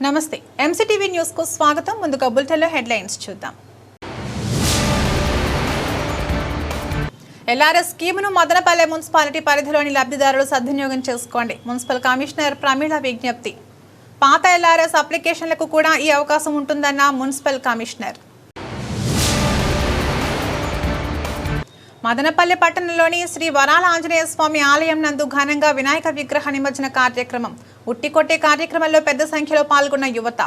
నమస్తే MCTV news కు స్వాగతం. ముందుగా బులెటిన్లో హెడ్లైన్స్ చూద్దాం. ఎల్ఆర్ఎస్ స్కీమును మదనపల్లె మున్సిపాలిటీ పరిధిలోని లబ్ధిదారులు సద్వినియోగం చేసుకోండి. మున్సిపల్ కమిషనర్ ప్రమీల విజ్ఞప్తి. పాత ఎల్ఆర్ఎస్ అప్లికేషన్లకు కూడా ఈ అవకాశం ఉంటుందన్న మున్సిపల్ కమిషనర్. మదనపల్లె పట్టణంలోని శ్రీ వరాల ఆంజనేయ స్వామి ఆలయం నందు ఘనంగా వినాయక విగ్రహ నిమజ్జన కార్యక్రమం. ఉట్టికొట్టే కార్యక్రమంలో పెద్ద సంఖ్యలో పాల్గొన్న యువత.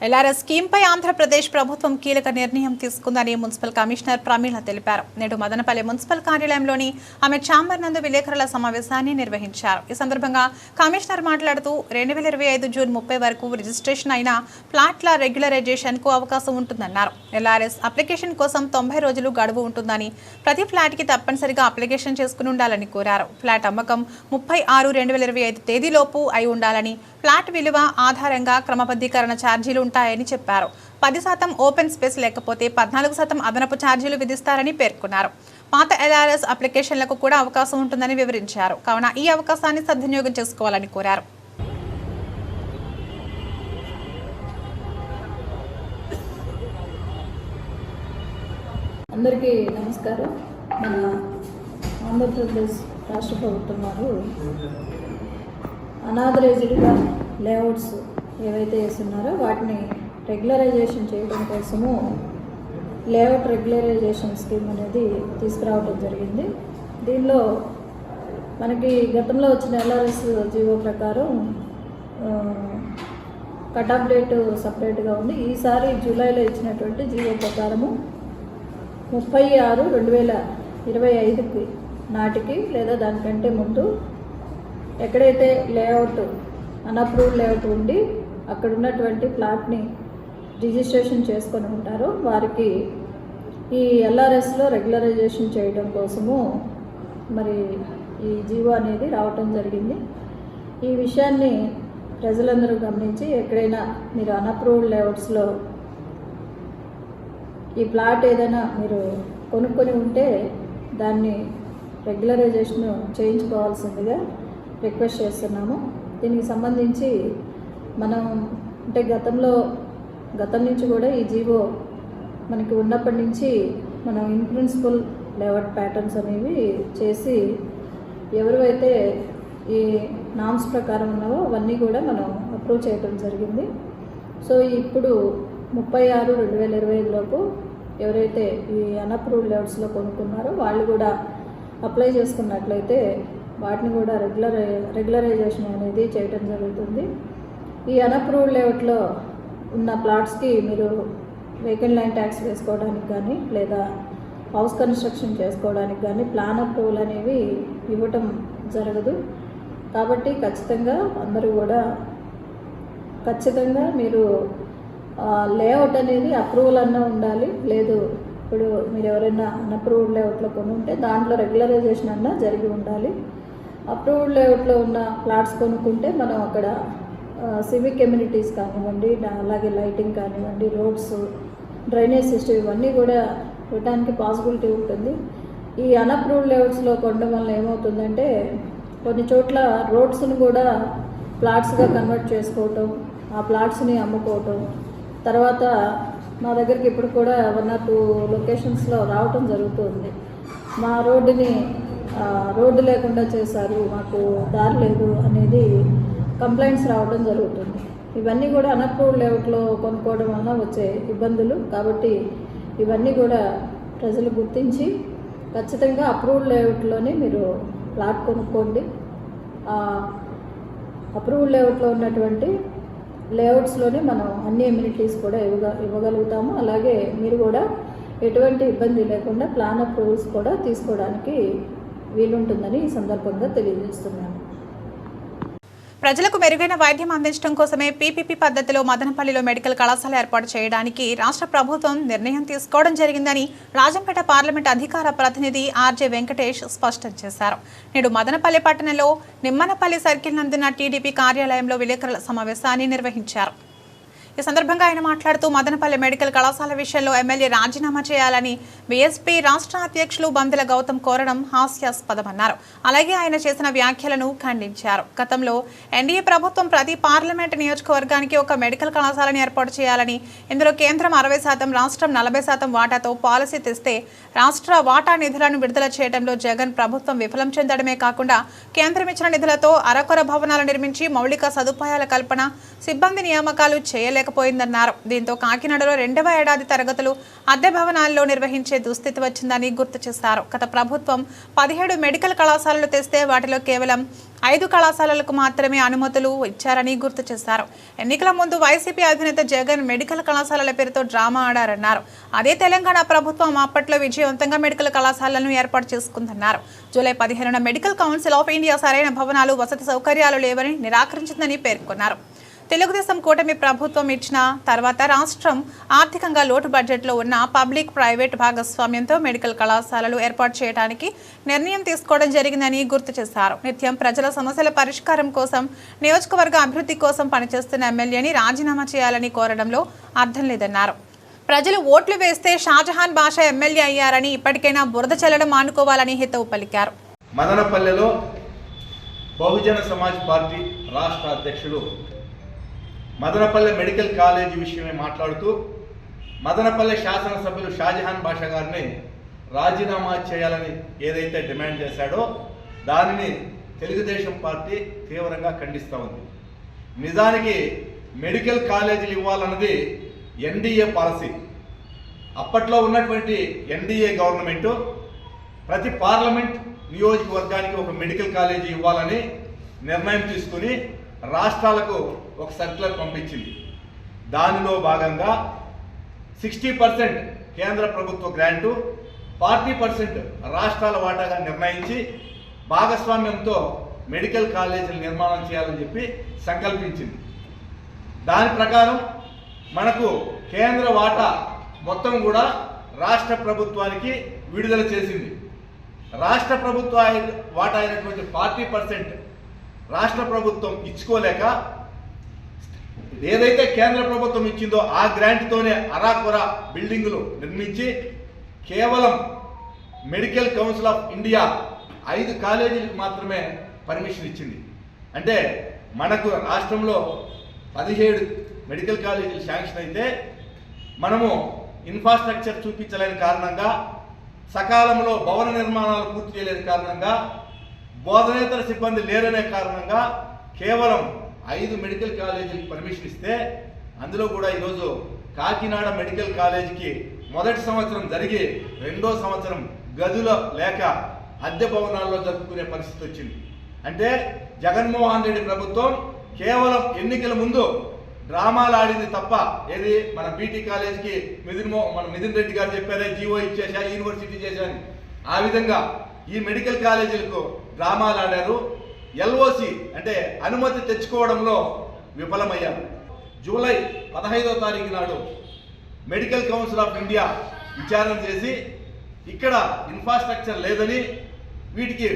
ఎల్ఆర్ఎస్ స్కీంపై ఆంధ్రప్రదేశ్ ప్రభుత్వం కీలక నిర్ణయం తీసుకుందని మున్సిపల్ కమిషనర్ ప్రమీల తెలిపారు. నేడు మదనపల్లె మున్సిపల్ కార్యాలయంలోని ఆమె ఛాంబర్ నందు విలేకరుల సమావేశాన్ని నిర్వహించారు. ఈ సందర్భంగా కమిషనర్ మాట్లాడుతూ 2025 జూన్ 30 వరకు రిజిస్ట్రేషన్ అయిన ఫ్లాట్ల రెగ్యులరైజేషన్ కు అవకాశం ఉంటుందన్నారు. ఎల్ఆర్ఎస్ అప్లికేషన్ కోసం 90 రోజులు గడువు ఉంటుందని, ప్రతి ఫ్లాట్ కి తప్పనిసరిగా అప్లికేషన్ చేసుకుని ఉండాలని కోరారు. ఫ్లాట్ అమ్మకం 30/6/2025 తేదీలోపు అయి ఉండాలని, ఫ్లాట్ విలువ ఆధారంగా క్రమబద్ధీకరణ ఛార్జీలు ఉంటాయని చెప్పారు. 10% ఓపెన్ స్పేస్ లేకపోతే 14% అదనపు ఛార్జీలు విధిస్తారని పేర్కొన్నారు. పాత ఎల్ఆర్ఎస్ అప్లికేషన్లకు కూడా అవకాశం ఉంటుందని వివరించారు. కావున ఈ అవకాశాన్ని సద్వినియోగం చేసుకోవాలని కోరారు. అందరికీ నమస్కారం. మన ఆంధ్రప్రదేశ్ రాష్ట్ర ప్రభుత్వం వారు అనాథరైజ్డ్గా లేఅవుట్స్ ఏవైతే వేస్తున్నారో వాటిని రెగ్యులరైజేషన్ చేయడం కోసము లేఅవుట్ రెగ్యులరైజేషన్ స్కీమ్ అనేది తీసుకురావడం జరిగింది. దీనిలో మనకి గతంలో వచ్చిన ఎల్ఆర్ఎస్ జీవో ప్రకారం కట్ ఆఫ్ డేట్ సపరేట్గా ఉంది. ఈసారి జూలైలో ఇచ్చినటువంటి జీవో ప్రకారము 30/6/2025 నాటికి లేదా దానికంటే ముందు ఎక్కడైతే లేఅవుట్ అన్అప్రూవ్డ్ లేఅవుట్ ఉండి అక్కడ ఉన్నటువంటి ఫ్లాట్ని రిజిస్ట్రేషన్ చేసుకొని ఉంటారో వారికి ఈ ఎల్ఆర్ఎస్లో రెగ్యులరైజేషన్ చేయడం కోసము మరి ఈ జీవో అనేది రావటం జరిగింది. ఈ విషయాన్ని ప్రజలందరూ గమనించి ఎక్కడైనా మీరు అన్అప్రూవ్డ్ లేఅవుట్స్లో ఈ ప్లాట్ ఏదైనా మీరు కొనుక్కొని ఉంటే దాన్ని రెగ్యులరైజేషన్ చేయించుకోవాల్సిందిగా రిక్వెస్ట్ చేస్తున్నాము. దీనికి సంబంధించి మనం అంటే గతం నుంచి కూడా ఈ జీవో మనకి ఉన్నప్పటి నుంచి మనం ఇన్ ప్రిన్సిపల్ లేఅవుట్ ప్యాటర్న్స్ అనేవి చేసి ఎవరైతే ఈ నామ్స్ ప్రకారం ఉన్నావో అవన్నీ కూడా మనం అప్రూవ్ చేయడం జరిగింది. సో ఇప్పుడు 30/6/2025 లోపు ఎవరైతే ఈ అన్అప్రూవ్డ్ లేఅవుట్స్లో కొనుక్కున్నారో వాళ్ళు కూడా అప్లై చేసుకున్నట్లయితే వాటిని కూడా రెగ్యులరైజేషన్ అనేది చేయడం జరుగుతుంది. ఈ అన్అప్రూవ్డ్ లేఅవుట్లో ఉన్న ప్లాట్స్కి మీరు వేకెంట్ ల్యాండ్ ట్యాక్స్ వేసుకోవడానికి కానీ లేదా హౌస్ కన్స్ట్రక్షన్ చేసుకోవడానికి కానీ ప్లాన్ అప్రూవల్ అనేవి ఇవ్వటం జరగదు. కాబట్టి అందరూ కూడా ఖచ్చితంగా మీరు లేఅవుట్ అనేది అప్రూవల్ అన్నా ఉండాలి. లేదు ఇప్పుడు మీరు ఎవరైనా అన్అప్రూవ్డ్ లేఅవుట్లో కొని ఉంటే దాంట్లో రెగ్యులరైజేషన్ అన్నా జరిగి ఉండాలి. అప్రూవ్డ్ లేఅవుట్లో ఉన్న ఫ్లాట్స్ కొనుక్కుంటే మనం అక్కడ సివిక్ ఎమ్యూనిటీస్ కానివ్వండి, అలాగే లైటింగ్ కానివ్వండి, రోడ్స్, డ్రైనేజ్ సిస్టమ్ ఇవన్నీ కూడా ఇవ్వడానికి పాసిబిలిటీ ఉంటుంది. ఈ అన్అప్రూవ్డ్ లేఅవుట్స్లో కొనడం వల్ల ఏమవుతుందంటే కొన్ని చోట్ల రోడ్స్ని కూడా ప్లాట్స్గా కన్వర్ట్ చేసుకోవటం, ఆ ప్లాట్స్ని అమ్ముకోవటం, తర్వాత మా దగ్గరికి ఇప్పుడు కూడా 1 or 2 లొకేషన్స్లో రావటం జరుగుతుంది. మా రోడ్డు లేకుండా చేశారు, మాకు దారి లేదు అనేది కంప్లైంట్స్ రావడం జరుగుతుంది. ఇవన్నీ కూడా అన్అప్రూవ్డ్ లేఅవుట్లో కొనుక్కోవడం వల్ల వచ్చే ఇబ్బందులు. కాబట్టి ఇవన్నీ కూడా ప్రజలు గుర్తించి ఖచ్చితంగా అప్రూవ్డ్ లేఅవుట్లోనే మీరు ప్లాట్ కొనుక్కోండి. అప్రూవ్డ్ లేఅవుట్లో ఉన్నటువంటి లేఅవుట్స్లోనే మనం అన్ని ఎమ్యూనిటీస్ కూడా ఇవ్వగలుగుతాము. అలాగే మీరు కూడా ఎటువంటి ఇబ్బంది లేకుండా ప్లాన్ అప్రూవల్స్ కూడా తీసుకోవడానికి వీలుంటుందని ఈ సందర్భంగా తెలియజేస్తున్నాను. ప్రజలకు మెరుగైన వైద్యం అందించడం కోసమే పీపీపీ పద్ధతిలో మదనపల్లిలో మెడికల్ కళాశాల ఏర్పాటు చేయడానికి రాష్ట్ర ప్రభుత్వం నిర్ణయం తీసుకోవడం జరిగిందని రాజంపేట పార్లమెంట్ అధికార ప్రతినిధి ఆర్జే వెంకటేష్ స్పష్టం చేశారు. నేడు మదనపల్లి పట్టణంలో నిమ్మనపల్లి సర్కిల్ నందున టీడీపీ కార్యాలయంలో విలేకరుల సమావేశాన్ని నిర్వహించారు. ఈ సందర్భంగా ఆయన మాట్లాడుతూ మదనపల్లి మెడికల్ కళాశాల విషయంలో ఎమ్మెల్యే రాజీనామా చేయాలని బీఎస్పీ రాష్ట్ర అధ్యక్షులు బందెల గౌతమ్ కోరడం హాస్యాస్పదమన్నారు. అలాగే ఆయన చేసిన వ్యాఖ్యలను ఖండించారు. గతంలో ఎన్డీఏ ప్రభుత్వం ప్రతి పార్లమెంట్ నియోజకవర్గానికి ఒక మెడికల్ కళాశాలను ఏర్పాటు చేయాలని, ఇందులో కేంద్రం 60%, రాష్ట్రం 40% వాటాతో పాలసీ తెస్తే రాష్ట్ర వాటా నిధులను విడుదల చేయడంలో జగన్ ప్రభుత్వం విఫలం చెందడమే కాకుండా కేంద్రం ఇచ్చిన నిధులతో అరకొర భవనాలు నిర్మించి మౌలిక సదుపాయాల కల్పన, సిబ్బంది నియామకాలు చేయలేకపోయిందన్నారు. దీంతో కాకినాడలో 2వ ఏడాది తరగతులు అద్దె భవనాల్లో నిర్వహించే దుస్థితి వచ్చిందని గుర్తు చేశారు. గత ప్రభుత్వం 17 మెడికల్ కళాశాలలు తెస్తే వాటిలో కేవలం 5 కళాశాలలకు మాత్రమే అనుమతులు ఇచ్చారని గుర్తు చేశారు. ఎన్నికల ముందు వైసీపీ అధినేత జగన్ మెడికల్ కళాశాలల పేరుతో డ్రామా ఆడారన్నారు. అదే తెలంగాణ ప్రభుత్వం అప్పట్లో విజయవంతంగా మెడికల్ కళాశాలలను ఏర్పాటు చేసుకుందన్నారు. జూలై 15న మెడికల్ కౌన్సిల్ ఆఫ్ ఇండియా సరైన భవనాలు, వసతి సౌకర్యాలు లేవని నిరాకరించిందని పేర్కొన్నారు. తెలుగుదేశం కూటమి ప్రభుత్వం ఇచ్చిన తర్వాత రాష్ట్రం ఆర్థికంగా లోటు బడ్జెట్లో ఉన్న పబ్లిక్ ప్రైవేట్ భాగస్వామ్యంతో మెడికల్ కళాశాలలు ఏర్పాటు చేయడానికి నిర్ణయం తీసుకోవడం జరిగిందని గుర్తు చేశారు. నిత్యం ప్రజల సమస్యల పరిష్కారం కోసం, నియోజకవర్గ అభివృద్ధి కోసం పనిచేస్తున్న ఎమ్మెల్యేని రాజీనామా చేయాలని కోరడంలో అర్థం లేదన్నారు. ప్రజలు ఓట్లు వేస్తే షాజహాన్ బాషా ఎమ్మెల్యే అయ్యారని ఇప్పటికైనా బురద చల్లడం మానుకోవాలని హితవు పలికారు. మదనపల్లెలో బహుజన సమాజ్ పార్టీ రాష్ట్ర అధ్యక్షులు మదనపల్లె మెడికల్ కాలేజీ విషయమే మాట్లాడుతూ మదనపల్లె శాసనసభ్యులు షాజహాన్ బాషా గారిని రాజీనామా చేయాలని ఏదైతే డిమాండ్ చేశాడో దానిని తెలుగుదేశం పార్టీ తీవ్రంగా ఖండిస్తూ ఉంది. నిజానికి మెడికల్ కాలేజీలు ఇవ్వాలన్నది ఎన్డీఏ పాలసీ. అప్పట్లో ఉన్నటువంటి ఎన్డీఏ గవర్నమెంటు ప్రతి పార్లమెంట్ నియోజకవర్గానికి ఒక మెడికల్ కాలేజీ ఇవ్వాలని నిర్ణయం తీసుకుని రాష్ట్రాలకు ఒక సర్క్యులర్ పంపించింది. దానిలో భాగంగా 60% కేంద్ర ప్రభుత్వ గ్రాంటు, 40% రాష్ట్రాల వాటాగా నిర్ణయించి భాగస్వామ్యంతో మెడికల్ కాలేజీలు నిర్మాణం చేయాలని చెప్పి సంకల్పించింది. దాని ప్రకారం మనకు కేంద్ర వాటా మొత్తం కూడా రాష్ట్ర ప్రభుత్వానికి విడుదల చేసింది. రాష్ట్ర ప్రభుత్వ వాటా అయినటువంటి 40% రాష్ట్ర ప్రభుత్వం ఇచ్చుకోలేక ఏదైతే కేంద్ర ప్రభుత్వం ఇచ్చిందో ఆ గ్రాంట్తోనే అరాకొర బిల్డింగులు నిర్మించి కేవలం మెడికల్ కౌన్సిల్ ఆఫ్ ఇండియా 5 కాలేజీలకు మాత్రమే పర్మిషన్ ఇచ్చింది. అంటే మనకు రాష్ట్రంలో 17 మెడికల్ కాలేజీలు శాంక్షన్ అయితే మనము ఇన్ఫ్రాస్ట్రక్చర్ చూపించలేని కారణంగా, సకాలంలో భవన నిర్మాణాలు పూర్తి చేయలేని కారణంగా, బోధనేతర సిబ్బంది లేరనే కారణంగా కేవలం 5 మెడికల్ కాలేజీలకు పర్మిషన్ ఇస్తే అందులో కూడా ఈరోజు కాకినాడ మెడికల్ కాలేజీకి మొదటి సంవత్సరం జరిగి 2వ సంవత్సరం గదులు లేక అద్దె భవనాల్లో జరుపుకునే పరిస్థితి వచ్చింది. అంటే జగన్మోహన్ రెడ్డి ప్రభుత్వం కేవలం ఎన్నికల ముందు డ్రామాలు ఆడింది తప్ప, ఏది మన బీటీ కాలేజీకి మిథున్ రెడ్డి గారు చెప్పారే జీవో ఇచ్చేసా, యూనివర్సిటీ చేశాను, ఆ విధంగా ఈ మెడికల్ కాలేజీలకు డ్రామాలు ఆడారు. ఎల్ఓసి అంటే అనుమతి తెచ్చుకోవడంలో విఫలమయ్యారు. జూలై 15వ తారీఖు నాడు మెడికల్ కౌన్సిల్ ఆఫ్ ఇండియా విచారణ చేసి ఇక్కడ ఇన్ఫ్రాస్ట్రక్చర్ లేదని, వీటికి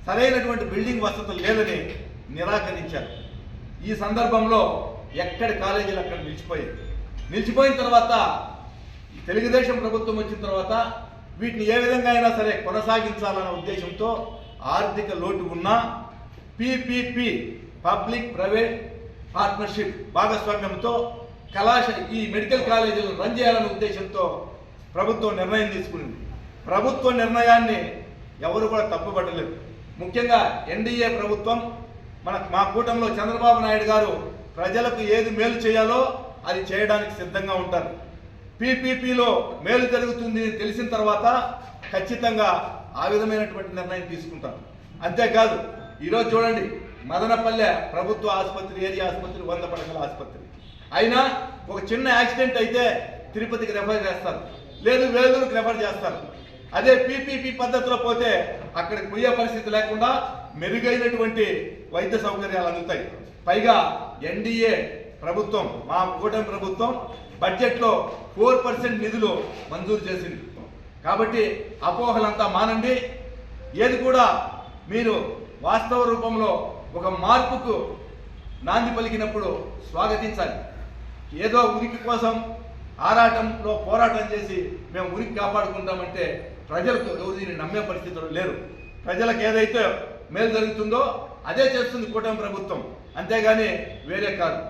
సరైనటువంటి బిల్డింగ్ వసతులు లేదని నిరాకరించారు. ఈ సందర్భంలో ఎక్కడి కాలేజీలు అక్కడ నిలిచిపోయిన తర్వాత తెలుగుదేశం ప్రభుత్వం వచ్చిన తర్వాత వీటిని ఏ విధంగా అయినా సరే కొనసాగించాలన్న ఉద్దేశంతో ఆర్థిక లోటు ఉన్నా పీపీపీ పబ్లిక్ ప్రైవేట్ పార్ట్నర్షిప్ భాగస్వామ్యంతో ఈ మెడికల్ కాలేజీలను రన్ చేయాలనే ఉద్దేశంతో ప్రభుత్వం నిర్ణయం తీసుకునింది. ప్రభుత్వ నిర్ణయాన్ని ఎవరు కూడా తప్పుపట్టలేదు. ముఖ్యంగా ఎన్డీఏ ప్రభుత్వం మా కూటమిలో చంద్రబాబు నాయుడు గారు ప్రజలకు ఏది మేలు చేయాలో అది చేయడానికి సిద్ధంగా ఉంటారు. పీపీపీలో మేలు జరుగుతుంది తెలిసిన తర్వాత ఖచ్చితంగా ఆ విధమైనటువంటి నిర్ణయం తీసుకుంటారు. అంతేకాదు ఈరోజు చూడండి, మదనపల్లె ప్రభుత్వ ఆసుపత్రి, ఏరియా ఆసుపత్రి, 100 పడకల ఆసుపత్రి అయినా ఒక చిన్న యాక్సిడెంట్ అయితే తిరుపతికి రెఫర్ చేస్తారు, లేదు వేలూరుకి రెఫర్ చేస్తారు. అదే పీపీపీ పద్ధతిలో పోతే అక్కడికి పోయే పరిస్థితి లేకుండా మెరుగైనటువంటి వైద్య సౌకర్యాలు అందుతాయి. పైగా ఎన్డీఏ ప్రభుత్వం, మా కూటమి ప్రభుత్వం బడ్జెట్లో 4% నిధులు మంజూరు చేసింది. కాబట్టి అపోహలంతా మానండి. ఏది కూడా మీరు వాస్తవ రూపంలో ఒక మార్పుకు నాంది పలికినప్పుడు స్వాగతించాలి. ఏదో ఉనికి కోసం ఆరాటంలో పోరాటం చేసి మేము ఉనికి కాపాడుకుంటామంటే ప్రజలకు ఎవరు దీన్ని నమ్మే పరిస్థితులు లేరు. ప్రజలకు ఏదైతే మేలు జరుగుతుందో అదే చేస్తుంది కూటమి ప్రభుత్వం, అంతేగాని వేరే కాదు.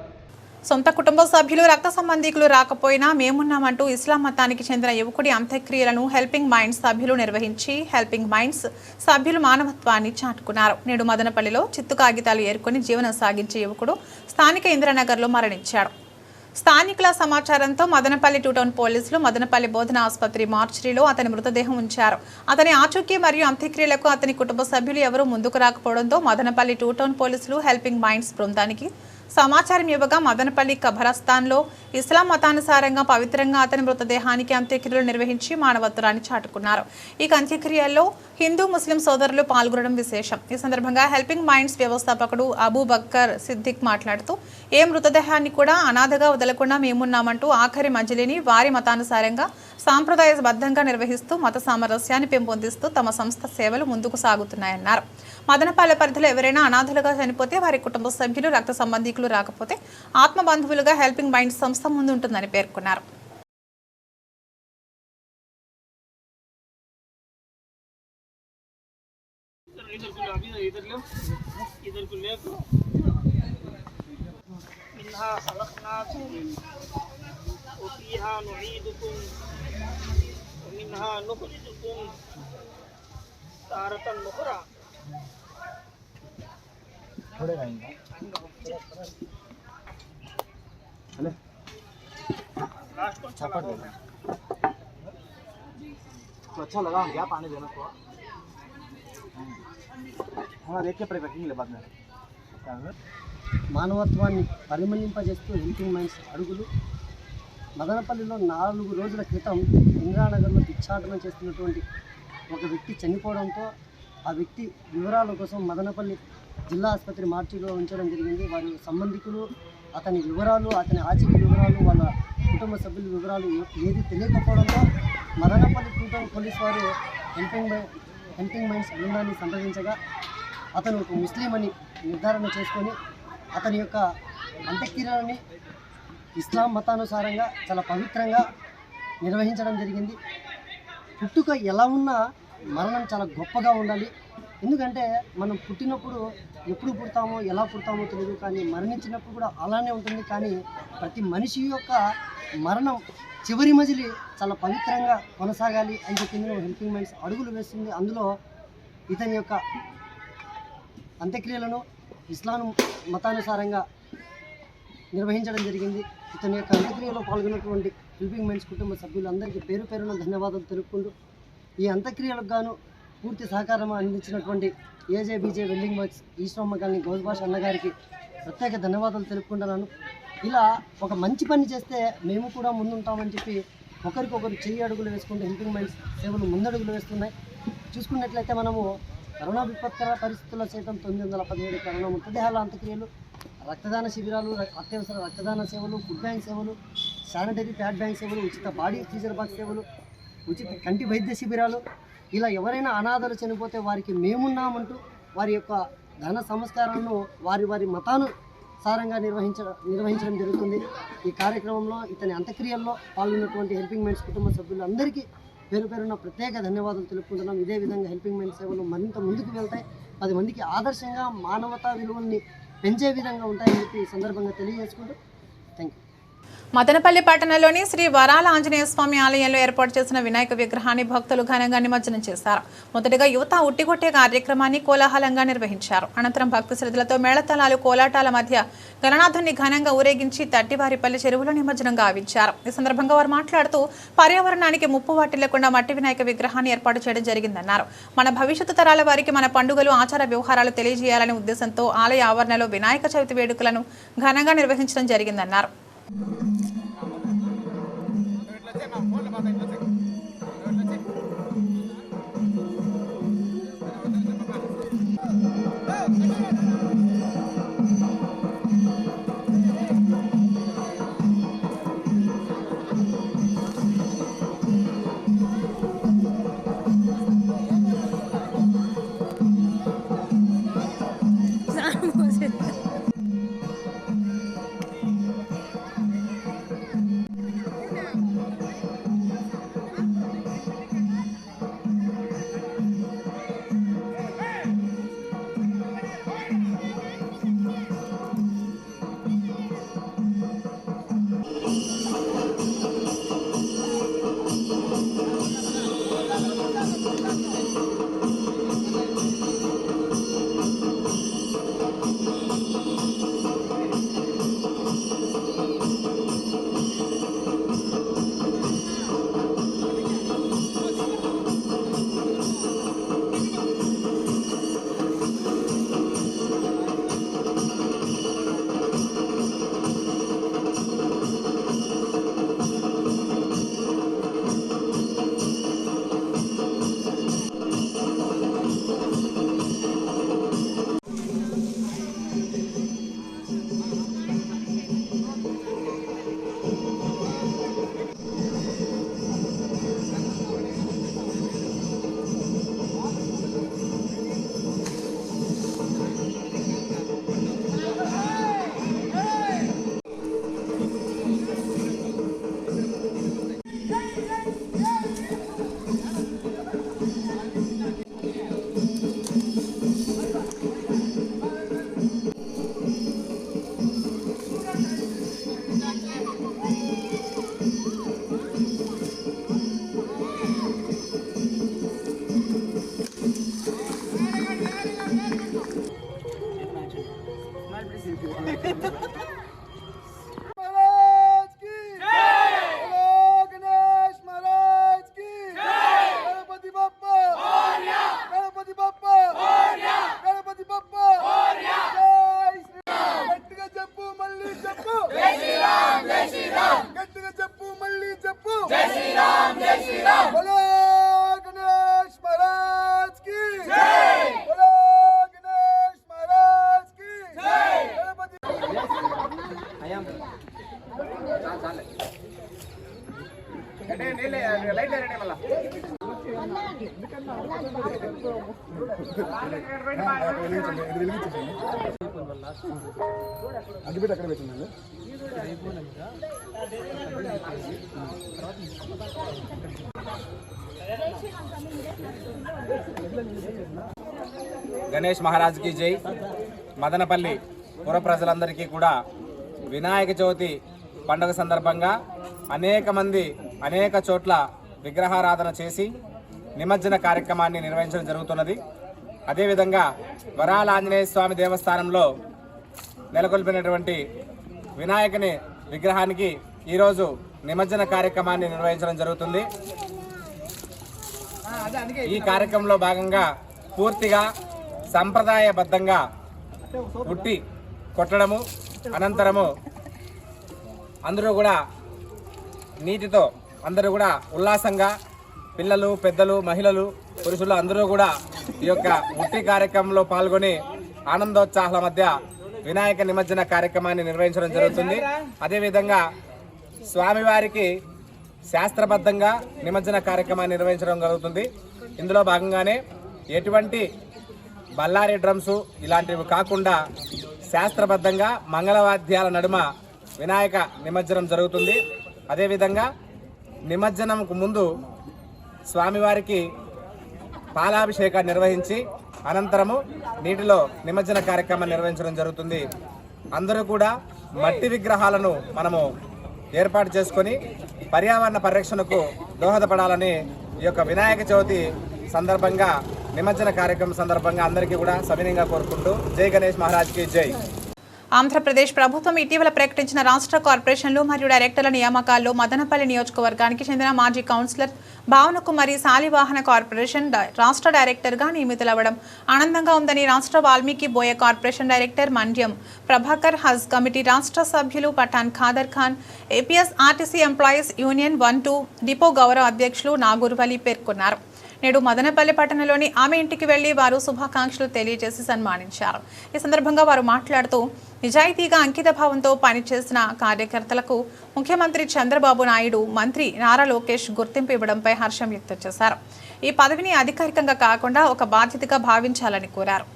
సొంత కుటుంబ సభ్యులు రక్త సంబంధికులు రాకపోయినా మేమున్నామంటూ ఇస్లాం మతానికి చెందిన యువకుడి అంత్యక్రియలను హెల్పింగ్ మైండ్స్ సభ్యులు నిర్వహించి హెల్పింగ్ మైండ్స్ సభ్యులు మానవత్వాన్ని చాటుకున్నారు. నేడు మదనపల్లిలో చిత్తు కాగితాలు ఏరుకొని జీవనం సాగించే యువకుడు స్థానిక ఇంద్రనగర్లో మరణించాడు. స్థానికుల సమాచారంతో మదనపల్లి 2 టౌన్ పోలీసులు మదనపల్లి బోధన ఆసుపత్రి మార్చిరీలో అతని మృతదేహం ఉంచారు. అతని ఆచూకీ మరియు అంత్యక్రియలకు అతని కుటుంబ సభ్యులు ఎవరూ ముందుకు రాకపోవడంతో మదనపల్లి 2 టౌన్ పోలీసులు హెల్పింగ్ మైండ్స్ బృందానికి సమాచారం ఇవ్వగా మదనపల్లి కబరస్థాన్లో ఇస్లాం మతానుసారంగా పవిత్రంగా అతని మృతదేహానికి అంత్యక్రియలు నిర్వహించి మానవత్వాన్ని చాటుకున్నారు. ఈ అంత్యక్రియల్లో హిందూ ముస్లిం సోదరులు పాల్గొనడం విశేషం. ఈ సందర్భంగా హెల్పింగ్ మైండ్స్ వ్యవస్థాపకుడు అబూబక్కర్ సిద్దిక్ మాట్లాడుతూ ఏ మృతదేహాన్ని కూడా అనాథగా వదలకుండా మేమున్నామంటూ ఆఖరి మజిలీని వారి మతానుసారంగా సాంప్రదాయబద్ధంగా నిర్వహిస్తూ మత సామరస్యాన్ని పెంపొందిస్తూ తమ సంస్థ సేవలు ముందుకు సాగుతున్నాయన్నారు. మదనపల్లి పరిధిలో ఎవరైనా అనాథలుగా చనిపోతే వారి కుటుంబ సభ్యులు రక్త సంబంధికులు రాకపోతే ఆత్మ బంధువులుగా హెల్పింగ్ మైండ్స్ సంస్థ ముందుంటుందని పేర్కొన్నారు. अच्छा लगा क्या पानी देना को हाँ देख के रखेंगे बाद में మానవత్వాన్ని పరిమళింపజేస్తూ హెల్పింగ్ మైండ్స్ అడుగులు మదనపల్లిలో 4 రోజుల క్రితం ఇంద్రానగర్లో భిక్షాటన చేస్తున్నటువంటి ఒక వ్యక్తి చనిపోవడంతో ఆ వ్యక్తి వివరాల కోసం మదనపల్లి జిల్లా ఆసుపత్రి మార్చిలో ఉంచడం జరిగింది. వారి సంబంధికులు అతని వివరాలు, అతని ఆచూకీ వివరాలు, వాళ్ళ కుటుంబ సభ్యుల వివరాలు ఏది తెలియకపోవడంతో మదనపల్లి 2 టౌన్ పోలీస్ వారు హెల్పింగ్ మైండ్స్ బృందాన్ని సంప్రదించగా అతను ఒక ముస్లిం అని నిర్ధారణ చేసుకొని అతని యొక్క అంత్యక్రియలని ఇస్లాం మతానుసారంగా చాలా పవిత్రంగా నిర్వహించడం జరిగింది. పుట్టుక ఎలా ఉన్నా మరణం చాలా గొప్పగా ఉండాలి. ఎందుకంటే మనం పుట్టినప్పుడు ఎప్పుడు పుడతామో ఎలా పుడతామో తెలియదు, కానీ మరణించినప్పుడు కూడా అలానే ఉంటుంది. కానీ ప్రతి మనిషి యొక్క మరణం చివరి మజిలి చాలా పవిత్రంగా కొనసాగాలి అని చెప్పి హెల్పింగ్ మైండ్స్ అడుగులు వేస్తుంది. అందులో ఇతని యొక్క అంత్యక్రియలను ఇస్లాం మతానుసారంగా నిర్వహించడం జరిగింది. ఇతని యొక్క అంత్యక్రియలో పాల్గొన్నటువంటి హెల్పింగ్ మైండ్స్ కుటుంబ సభ్యులందరికీ పేరు పేరున ధన్యవాదాలు తెలుపుకుంటూ ఈ అంత్యక్రియలకు గాను పూర్తి సహకారం అందించినటువంటి ఏజేబీజే వెల్డింగ్ వర్క్స్ ఈశ్వరమ్మ గారిని గౌజ్భాష్ అన్నగారికి ప్రత్యేక ధన్యవాదాలు తెలుపుకుంటున్నాను. ఇలా ఒక మంచి పని చేస్తే మేము కూడా ముందుంటామని చెప్పి ఒకరికొకరు చెయ్యి అడుగులు వేసుకుంటూ హెల్పింగ్ మైండ్స్ సేవలు ముందడుగులు వేస్తున్నాయి. చూసుకున్నట్లయితే మనము కరోనా విపత్కర పరిస్థితుల్లో సైతం 917 కరోనా మృతదేహాల అంత్యక్రియలు, రక్తదాన శిబిరాలు, అత్యవసర రక్తదాన సేవలు, ఫుడ్ బ్యాంక్ సేవలు, శానిటరీ ప్యాడ్ బ్యాంక్ సేవలు, ఉచిత బాడీ ఫ్రీజర్ బాక్స్ సేవలు, ఉచిత కంటి వైద్య శిబిరాలు, ఇలా ఎవరైనా అనాథలు చనిపోతే వారికి మేమున్నామంటూ వారి యొక్క ధన సంస్కారాలను వారి మతానుసారంగా నిర్వహించడం జరుగుతుంది. ఈ కార్యక్రమంలో ఇతని అంత్యక్రియల్లో పాల్గొన్నటువంటి హెల్పింగ్ మైండ్స్ కుటుంబ సభ్యులందరికీ పేరు పేరున ప్రత్యేక ధన్యవాదాలు తెలుపుకుంటున్నాం. ఇదే విధంగా హెల్పింగ్ మైండ్స్ సేవలు మరింత ముందుకు వెళ్తాయి, 10 మందికి ఆదర్శంగా మానవతా విలువల్ని పెంచే విధంగా ఉంటాయని చెప్పి ఈ సందర్భంగా తెలియజేసుకుంటూ థ్యాంక్ యూ. మదనపల్లి పట్టణంలోని శ్రీ వరాల ఆంజనేయ స్వామి ఆలయంలో ఏర్పాటు చేసిన వినాయక విగ్రహాన్ని భక్తులు ఘనంగా నిమజ్జనం చేశారు. మొదటగా యువత ఉట్టికొట్టే కార్యక్రమాన్ని కోలాహలంగా నిర్వహించారు. అనంతరం భక్తి శ్రద్ధలతో మేళతాళాలు, కోలాటాల మధ్య గణనాథుని ఘనంగా ఊరేగించి తట్టివారిపల్లి చెరువులో నిమజ్జనం గావించారు. ఈ సందర్భంగా వారు మాట్లాడుతూ పర్యావరణానికి ముప్పు వాటిల్లకుండా మట్టి వినాయక విగ్రహాన్ని ఏర్పాటు చేయడం జరిగిందన్నారు. మన భవిష్యత్తు తరాల వారికి మన పండుగలు, ఆచార వ్యవహారాలు తెలియజేయాలనే ఉద్దేశంతో ఆలయ ఆవరణలో వినాయక చవితి వేడుకలను ఘనంగా నిర్వహించడం జరిగిందన్నారు. అగ్గిపెట్టి అక్కడ పెట్టిందండి. గణేష్ మహారాజ్కి జై. మదనపల్లి పుర ప్రజలందరికీ కూడా వినాయక చవితి పండుగ సందర్భంగా అనేక మంది అనేక చోట్ల విగ్రహారాధన చేసి నిమజ్జన కార్యక్రమాన్ని నిర్వహించడం జరుగుతున్నది. అదేవిధంగా వరాల ఆంజనేయ స్వామి దేవస్థానంలో నెలకొల్పినటువంటి వినాయకుని విగ్రహానికి ఈరోజు నిమజ్జన కార్యక్రమాన్ని నిర్వహించడం జరుగుతుంది. ఈ కార్యక్రమంలో భాగంగా పూర్తిగా సంప్రదాయబద్ధంగా ఉట్టి కొట్టడము, అనంతరము అందరూ కూడా నీటితో అందరూ కూడా ఉల్లాసంగా పిల్లలు, పెద్దలు, మహిళలు, పురుషులు అందరూ కూడా ఈ యొక్క ఉట్టి కార్యక్రమంలో పాల్గొని ఆనందోత్సాహాల మధ్య వినాయక నిమజ్జన కార్యక్రమాన్ని నిర్వహించడం జరుగుతుంది. అదేవిధంగా స్వామివారికి శాస్త్రబద్ధంగా నిమజ్జన కార్యక్రమాన్ని నిర్వహించడం జరుగుతుంది. ఇందులో భాగంగానే ఎటువంటి బల్లారి డ్రమ్స్ ఇలాంటివి కాకుండా శాస్త్రబద్ధంగా మంగళవాద్యాల నడుమ వినాయక నిమజ్జనం జరుగుతుంది. అదేవిధంగా నిమజ్జనంకు ముందు స్వామివారికి పాలాభిషేకాన్ని నిర్వహించి అనంతరము నీటిలో నిమజ్జన కార్యక్రమాన్ని నిర్వహించడం జరుగుతుంది. అందరూ కూడా మట్టి విగ్రహాలను మనము ఏర్పాటు చేసుకొని పర్యావరణ పరిరక్షణకు దోహదపడాలని ఈ యొక్క వినాయక చవితి సందర్భంగా నిమజ్జన కార్యక్రమం సందర్భంగా అందరికీ కూడా సవినయంగా కోరుకుంటూ జై గణేష్ మహారాజ్కి జై. ఆంధ్రప్రదేశ్ ప్రభుత్వం ఇటీవల ప్రకటించిన రాష్ట్ర కార్పొరేషన్లు మరియు డైరెక్టర్ల నియామకాల్లో మదనపల్లి నియోజకవర్గానికి చెందిన మాజీ కౌన్సిలర్ భావనకుమారి శాలివాహన కార్పొరేషన్ రాష్ట్ర డైరెక్టర్గా నియమితులవ్వడం ఆనందంగా ఉందని రాష్ట్ర Valmiki Boya corporation director Mandyam Prabhakar Haj committee రాష్ట్ర సభ్యులు Pathan Khader Khan, APS RTC employees union 1-2 depot గౌరవ అధ్యక్షులు నాగూర్వలి పేర్కొన్నారు. నేడు మదనపల్లి పట్టణంలోని ఆమె ఇంటికి వెళ్లి వారు శుభాకాంక్షలు తెలియజేసి సన్మానించారు. ఈ సందర్భంగా వారు మాట్లాడుతూ నిజాయితీగా అంకిత భావంతో పనిచేసిన కార్యకర్తలకు ముఖ్యమంత్రి చంద్రబాబు నాయుడు, మంత్రి నారా లోకేష్ గుర్తింపు ఇవ్వడంపై హర్షం వ్యక్తం చేశారు. ఈ పదవిని అధికారికంగా కాకుండా ఒక బాధ్యతగా భావించాలని కోరారు.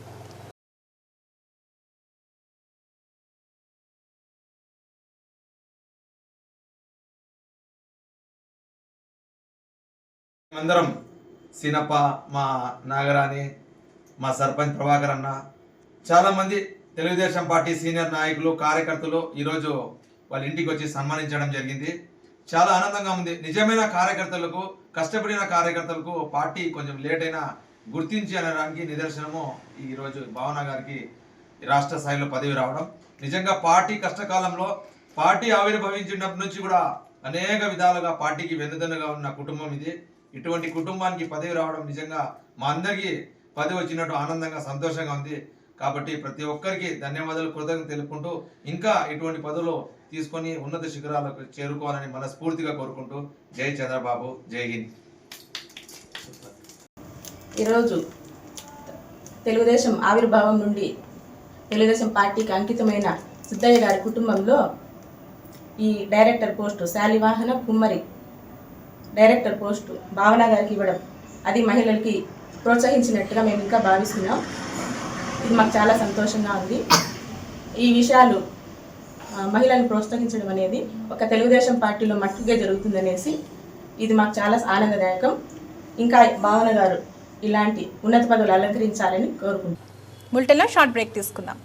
అందరం సీనప్ప, మా నాగరాణి, మా సర్పంచ్ ప్రభాకర్ అన్న, చాలామంది తెలుగుదేశం పార్టీ సీనియర్ నాయకులు, కార్యకర్తలు ఈరోజు వాళ్ళ ఇంటికి వచ్చి సన్మానించడం జరిగింది. చాలా ఆనందంగా ఉంది. నిజమైన కార్యకర్తలకు, కష్టపడిన కార్యకర్తలకు పార్టీ కొంచెం లేట్ అయినా గుర్తించి అనడానికి నిదర్శనము ఈరోజు భావన గారికి రాష్ట్ర స్థాయిలో పదవి రావడం. నిజంగా పార్టీ కష్టకాలంలో పార్టీ ఆవిర్భవించినప్పటి నుంచి కూడా అనేక విధాలుగా పార్టీకి వెన్నుదన్నుగా ఉన్న కుటుంబం ఇది. ఇటువంటి కుటుంబానికి పదవి రావడం నిజంగా మా అందరికీ పదవి వచ్చినట్టు ఆనందంగా, సంతోషంగా ఉంది. కాబట్టి ప్రతి ఒక్కరికి ధన్యవాదాలు, కృతజ్ఞతలు తెలుపుకుంటూ ఇంకా ఇటువంటి పదవులు తీసుకొని ఉన్నత శిఖరాలకు చేరుకోవాలని మనస్ఫూర్తిగా కోరుకుంటూ జై చంద్రబాబు, జై హింద్. ఈరోజు తెలుగుదేశం ఆవిర్భావం నుండి తెలుగుదేశం పార్టీకి అంకితమైన సిద్ధయ్య గారి కుటుంబంలో ఈ డైరెక్టర్ పోస్టు శాలివాహన కుమ్మరి డైరెక్టర్ పోస్టు భావన గారికి ఇవ్వడం, అది మహిళలకి ప్రోత్సహించినట్టుగా మేము ఇంకా భావిస్తున్నాం. ఇది మాకు చాలా సంతోషంగా ఉంది. ఈ విషయాలు మహిళలను ప్రోత్సహించడం అనేది ఒక తెలుగుదేశం పార్టీలో మట్టుగా జరుగుతుందనేసి ఇది మాకు చాలా ఆనందదాయకం. ఇంకా భావన గారు ఇలాంటి ఉన్నత పదవులు అలంకరించాలని కోరుకుంటున్నాం. బులెటిన్లో షార్ట్ బ్రేక్ తీసుకుందాం.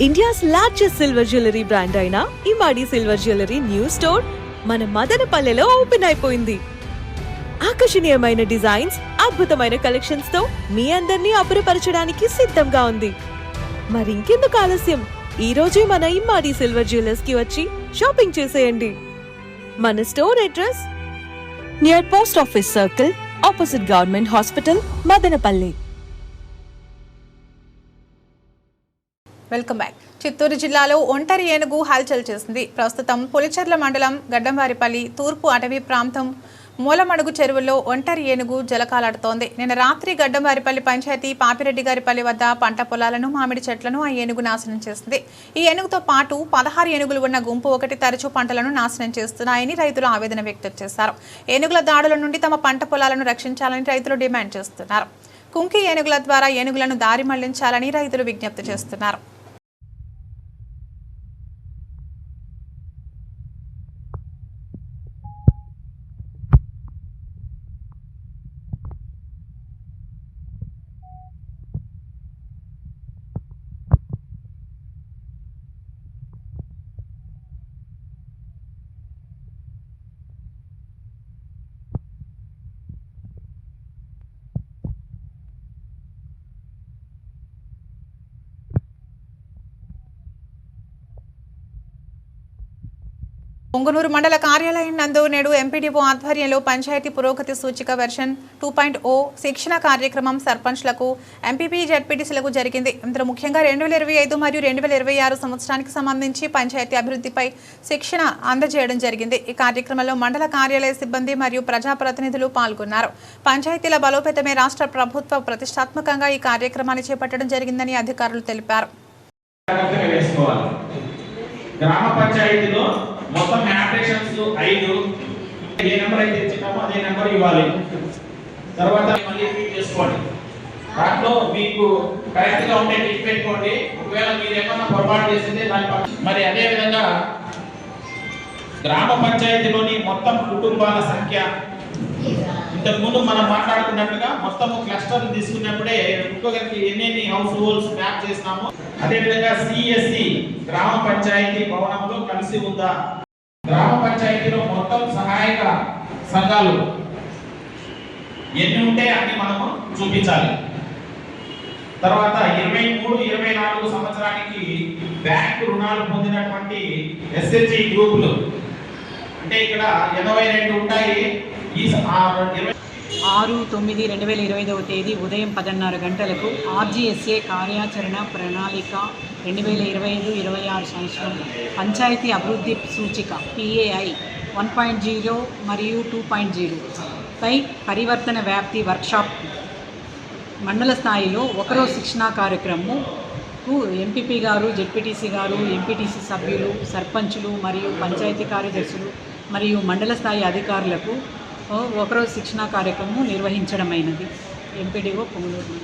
India's largest silver jewellery brand అయిన ఇమాడి సిల్వర్ జ్యువెలరీ న్యూ స్టోర్ మన మదనపల్లెలో ఓపెన్ అయిపోయింది. ఆకర్షణీయమైన డిజైన్స్, అద్భుతమైన కలెక్షన్స్ తో మీ అందరినీ అబ్బురపరచడానికి సిద్ధంగా ఉంది. మరింకెందుకు ఆలస్యం, ఈ రోజే మన ఇమ్మాడి సిల్వర్ జ్యువెలర్స్ కి వచ్చి షాపింగ్ చేసేయండి. మన store address near post office circle, opposite government hospital, Madanapalle. Welcome back. Chittoor జిల్లాలో ఒంటరి ఏనుగు హల్చల్ చేసింది. ప్రస్తుతం పులిచెర్ల మండలం గడ్డంవారిపల్లి తూర్పు అటవీ ప్రాంతం మూలమడుగు చెరువుల్లో ఒంటరి ఏనుగు జలకాలాడుతోంది. నిన్న రాత్రి గడ్డంవారిపల్లి పంచాయతీ పాపిరెడ్డి గారిపల్లి వద్ద పంట పొలాలను, మామిడి చెట్లను ఆ ఏనుగు నాశనం చేసింది. ఈ ఏనుగుతో పాటు 16 ఏనుగులు ఉన్న గుంపు ఒకటి తరచూ పంటలను నాశనం చేస్తున్నాయని రైతులు ఆవేదన వ్యక్తం చేశారు. ఏనుగుల దాడుల నుండి తమ పంట పొలాలను రక్షించాలని రైతులు డిమాండ్ చేస్తున్నారు. కుంకి ఏనుగుల ద్వారా ఏనుగులను దారి మళ్లించాలని రైతులు విజ్ఞప్తి చేస్తున్నారు. పొంగనూరు మండల కార్యాలయం నందు నేడు ఎంపీడీఓ ఆధ్వర్యంలో పంచాయతీ పురోగతి సూచిక వెర్షన్ 2.0 శిక్షణ కార్యక్రమం సర్పంచ్లకు, ఎంపీపీ, జెడ్పీటీసీలకు జరిగింది. ఇందులో ముఖ్యంగా 2025 మరియు 2026 సంవత్సరానికి సంబంధించి పంచాయతీ అభివృద్ధిపై శిక్షణ అందజేయడం జరిగింది. ఈ కార్యక్రమంలో మండల కార్యాలయ సిబ్బంది మరియు ప్రజాప్రతినిధులు పాల్గొన్నారు. పంచాయతీల బలోపేతమే రాష్ట్ర ప్రభుత్వ ప్రతిష్టాత్మకంగా ఈ కార్యక్రమాన్ని చేపట్టడం జరిగిందని అధికారులు తెలిపారు. గ్రామ పంచాయతీలో మొత్తం ఆపరేషన్స్ 5 ఏ నెంబర్ అయితే ఇచ్చామో అదే నెంబర్ ఇవ్వాలి. తర్వాత మళ్ళీ రిపీట్ చేసుకోండి. దాంట్లో మీకు కరెక్ట్ గా ఉండే టిక్ పెట్టుకోండి. ఒకవేళ మీరు ఏమన్నా పొరపాటు చేస్తే దాని మరి అదే విధంగా గ్రామ పంచాయతీలోని మొత్తం కుటుంబాల సంఖ్య ఇంతకు ముందు మనం మాట్లాడుకున్నట్టుగా మొత్తం క్లస్టర్ తీసుకున్నప్పుడే ఒక్కొక్కరికి ఎన్ని హౌస్ హోల్డ్స్ మ్యాప్ చేస్తాము. అదేవిధంగా సిఎస్సి గ్రామ పంచాయతీ భవనంలో కలిసి ఉందా, గ్రామ పంచాయతీలో మొత్తం సహాయక సంఘాలు ఎన్ని ఉంటే అన్ని మనము చూపించాలి. తర్వాత 23-24 సంవత్సరానికి బ్యాంకు రుణాలు పొందినటువంటి ఎస్హెచ్జి గ్రూపులు అంటే ఇక్కడ 82 ఉంటాయి. ఈ 6/9/2025 తేదీ ఉదయం 10:30 గంటలకు RGSA కార్యాచరణ ప్రణాళిక 2025-26 సంవత్సరం పంచాయతీ అభివృద్ధి సూచిక PAI 1.0 మరియు 2.0 పై పరివర్తన వ్యాప్తి వర్క్షాప్ మండల స్థాయిలో ఒకరోజు శిక్షణా కార్యక్రమంకు ఎంపీపీ గారు, జెడ్పీటీసీ గారు, ఎంపీటీసీ సభ్యులు, సర్పంచులు మరియు పంచాయతీ కార్యదర్శులు మరియు మండల స్థాయి అధికారులకు ఒకరోజు శిక్షణా కార్యక్రమం నిర్వహించడమైనది. ఎంపీడీఓ పొంగనూరు.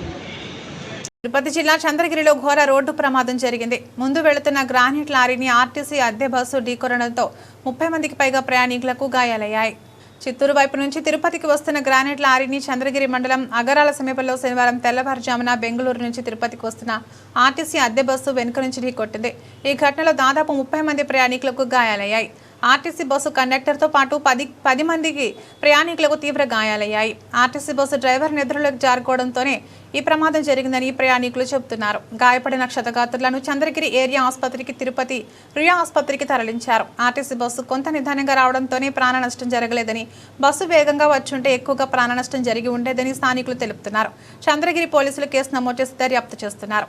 తిరుపతి జిల్లా చంద్రగిరిలో ఘోర రోడ్డు ప్రమాదం జరిగింది. ముందు వెళుతున్న గ్రానైట్ లారీని ఆర్టీసీ అద్దె బస్సు ఢీకొనడంతో 30 మందికి పైగా ప్రయాణికులకు గాయాలయ్యాయి. చిత్తూరు వైపు నుంచి తిరుపతికి వస్తున్న గ్రానైట్ లారీని చంద్రగిరి మండలం అగరాల సమీపంలో శనివారం తెల్లవారుజామున బెంగళూరు నుంచి తిరుపతికి వస్తున్న ఆర్టీసీ అద్దె బస్సు వెనుక నుంచి ఢీకొట్టింది. ఈ ఘటనలో దాదాపు 30 మంది ప్రయాణికులకు గాయాలయ్యాయి. ఆర్టీసీ బస్సు కండక్టర్తో పాటు 10 మందికి ప్రయాణికులకు తీవ్ర గాయాలయ్యాయి. ఆర్టీసీ బస్సు డ్రైవర్ నిద్రలోకి జారుకోవడంతోనే ఈ ప్రమాదం జరిగిందని ప్రయాణికులు చెబుతున్నారు. గాయపడిన క్షతగాత్రులను చంద్రగిరి ఏరియా ఆసుపత్రికి, తిరుపతి రుయా ఆసుపత్రికి తరలించారు. ఆర్టీసీ బస్సు కొంత నిదానంగా రావడంతోనే ప్రాణ నష్టం జరగలేదని, బస్సు వేగంగా వచ్చుంటే ఎక్కువగా ప్రాణ నష్టం జరిగి ఉండేదని స్థానికులు తెలుపుతున్నారు. చంద్రగిరి పోలీసులు కేసు నమోదు చేసి దర్యాప్తు చేస్తున్నారు.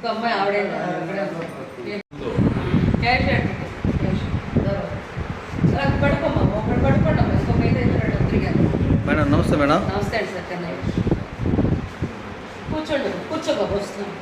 ఒక అమ్మాయి ఆవిడే క్యాష్ పడుకోమ్మా ఒకటి పడుకోండి ఇంకొక అయితే తిరిగాను. మేడం నమస్తే మేడం. నమస్తే అండి సార్ కన్నయ్య. కూర్చోండి కూర్చోబా వస్తున్నాను.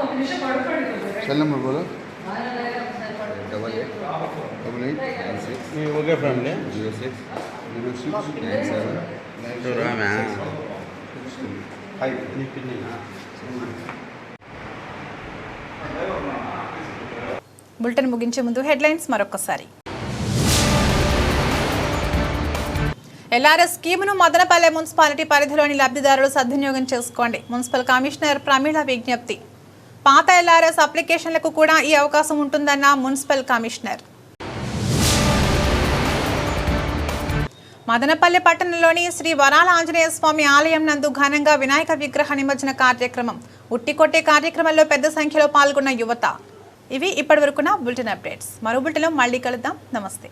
ఒక నిమిషం పడుకోండి. సెల్ నెంబర్ बोलो 8888 ఓకే ఫ్యామిలీ 06 97 బులెటిన్ ముగించే ముందు హెడ్లైన్స్ మరొకసారి. ఎల్ఆర్ఎస్ స్కీమును మదనపల్లె మున్సిపాలిటీ పరిధిలోని లబ్ధిదారులు సద్వినియోగం చేసుకోండి. మున్సిపల్ కమిషనర్ ప్రమీళ విజ్ఞప్తి. పాత ఎల్ఆర్ఎస్ అప్లికేషన్లకు కూడా ఈ అవకాశం ఉంటుందన్న మున్సిపల్ కమిషనర్. మదనపల్లె పట్టణంలోని శ్రీ వరాల ఆంజనేయ స్వామి ఆలయం నందు ఘనంగా వినాయక విగ్రహ నిమజ్జన కార్యక్రమం. ఉట్టికొట్టే కార్యక్రమంలో పెద్ద సంఖ్యలో పాల్గొన్న యువత. ఇవి ఇప్పటివరకున్న బులెటిన్ అప్డేట్స్. మరో బులెటిన్లో మళ్ళీ కలుద్దాం. నమస్తే.